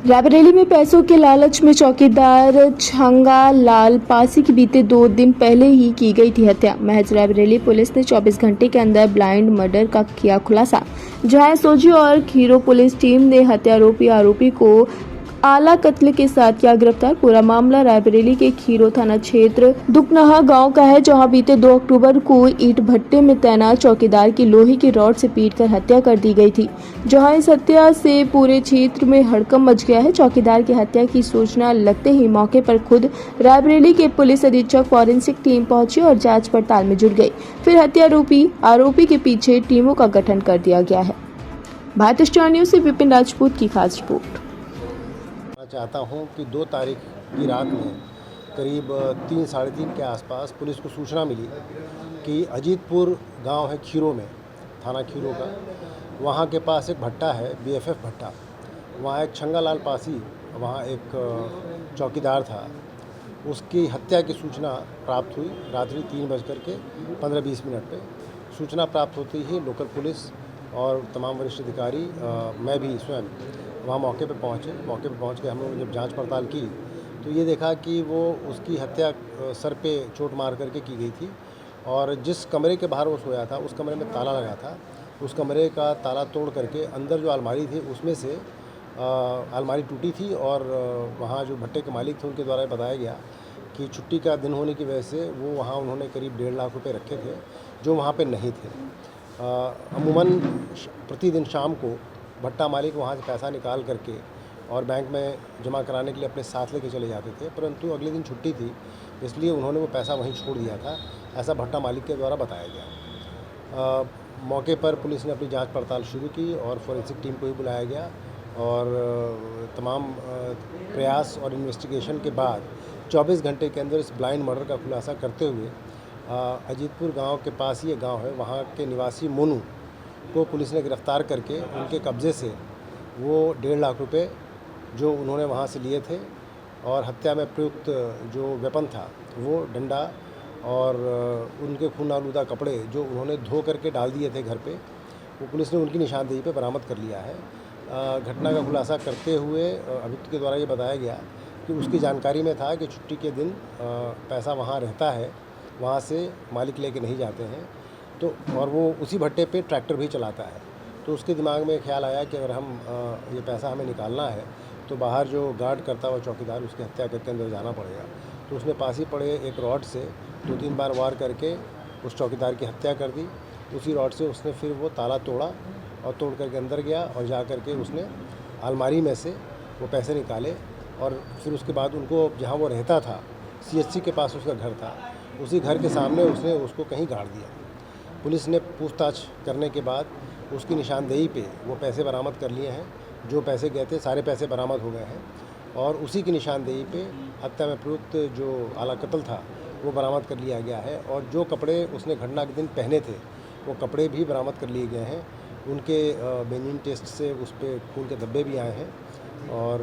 रायबरेली में पैसों के लालच में चौकीदार छंगा लाल पासी की बीते 2 दिन पहले ही की गई थी हत्या। महज रायबरेली पुलिस ने 24 घंटे के अंदर ब्लाइंड मर्डर का किया खुलासा, जहां एसओजी और खीरो पुलिस टीम ने हत्यारोपी आरोपी को आला कत्ल के साथ किया गिरफ्तार। पूरा मामला रायबरेली के खीरो थाना क्षेत्र दुकनहा गांव का है, जहां बीते 2 अक्टूबर को ईंट भट्टे में तैनात चौकीदार की लोहे की रॉड से पीटकर हत्या कर दी गई थी, जहां इस हत्या से पूरे क्षेत्र में हड़कंप मच गया है। चौकीदार की हत्या की सूचना लगते ही मौके पर खुद रायबरेली के पुलिस अधीक्षक फॉरेंसिक टीम पहुंची और जांच पड़ताल में जुट गई। फिर हत्यारोपी आरोपी के पीछे टीमों का गठन कर दिया गया है। भारत स्टार न्यूज से विपिन राजपूत की खास रिपोर्ट। चाहता हूं कि 2 तारीख की रात में करीब 3 साढ़े 3 के आसपास पुलिस को सूचना मिली कि अजीतपुर गांव है खीरो में, थाना खीरो का, वहां के पास एक भट्टा है बीएफएफ भट्टा। वहां एक छंगालाल पासी, वहां एक चौकीदार था, उसकी हत्या की सूचना प्राप्त हुई। रात्रि 3:15-20 पे सूचना प्राप्त होती ही लोकल पुलिस और तमाम वरिष्ठ अधिकारी, मैं भी स्वयं वहाँ मौके पे पहुँचे। मौके पे पहुँच के हम लोगों ने जब जांच पड़ताल की तो ये देखा कि वो उसकी हत्या सर पे चोट मार करके की गई थी और जिस कमरे के बाहर वो सोया था उस कमरे में ताला लगा था। उस कमरे का ताला तोड़ करके अंदर जो अलमारी थी उसमें से अलमारी टूटी थी और वहाँ जो भट्टे के मालिक थे उनके द्वारा बताया गया कि छुट्टी का दिन होने की वजह से वो वहाँ उन्होंने करीब 1.5 लाख रुपए रखे थे जो वहाँ पे नहीं थे। अमूमन प्रतिदिन शाम को भट्टा मालिक वहाँ से पैसा निकाल करके और बैंक में जमा कराने के लिए अपने साथ लेके चले जाते थे, परंतु अगले दिन छुट्टी थी इसलिए उन्होंने वो पैसा वहीं छोड़ दिया था, ऐसा भट्टा मालिक के द्वारा बताया गया। मौके पर पुलिस ने अपनी जांच पड़ताल शुरू की और फॉरेंसिक टीम को भी बुलाया गया और तमाम प्रयास और इन्वेस्टिगेशन के बाद 24 घंटे के अंदर इस ब्लाइंड मर्डर का खुलासा करते हुए अजीतपुर गांव के पास ये गांव है, वहाँ के निवासी मोनू को पुलिस ने गिरफ्तार करके उनके कब्ज़े से वो 1.5 लाख रुपए जो उन्होंने वहाँ से लिए थे और हत्या में प्रयुक्त जो वेपन था वो डंडा और उनके खून आलूदा कपड़े जो उन्होंने धो करके डाल दिए थे घर पे, वो पुलिस ने उनकी निशानदेही पे बरामद कर लिया है। घटना का खुलासा करते हुए अभियुक्त के द्वारा ये बताया गया कि उसकी जानकारी में था कि छुट्टी के दिन पैसा वहाँ रहता है, वहाँ से मालिक लेके नहीं जाते हैं, तो और वो उसी भट्टे पे ट्रैक्टर भी चलाता है। तो उसके दिमाग में ख्याल आया कि अगर हम ये पैसा हमें निकालना है तो बाहर जो गार्ड करता हुआ चौकीदार उसकी हत्या करके अंदर जाना पड़ेगा। तो उसने पास ही पड़े एक रॉड से 2-3 बार वार करके उस चौकीदार की हत्या कर दी। उसी रॉड से उसने फिर वो ताला तोड़ा और तोड़ करके अंदर गया और जा करके उसने अलमारी में से वो पैसे निकाले और फिर उसके बाद उनको जहाँ वो रहता था सीएचसी के पास उसका घर था, उसी घर के सामने उसने उसको कहीं गाड़ दिया। पुलिस ने पूछताछ करने के बाद उसकी निशानदेही पे वो पैसे बरामद कर लिए हैं, जो पैसे गए थे सारे पैसे बरामद हो गए हैं और उसी की निशानदेही पे हत्या में प्रयुक्त जो आला कत्ल था वो बरामद कर लिया गया है और जो कपड़े उसने घटना के दिन पहने थे वो कपड़े भी बरामद कर लिए गए हैं। उनके बेंजीन टेस्ट से उस पर खून के धब्बे भी आए हैं और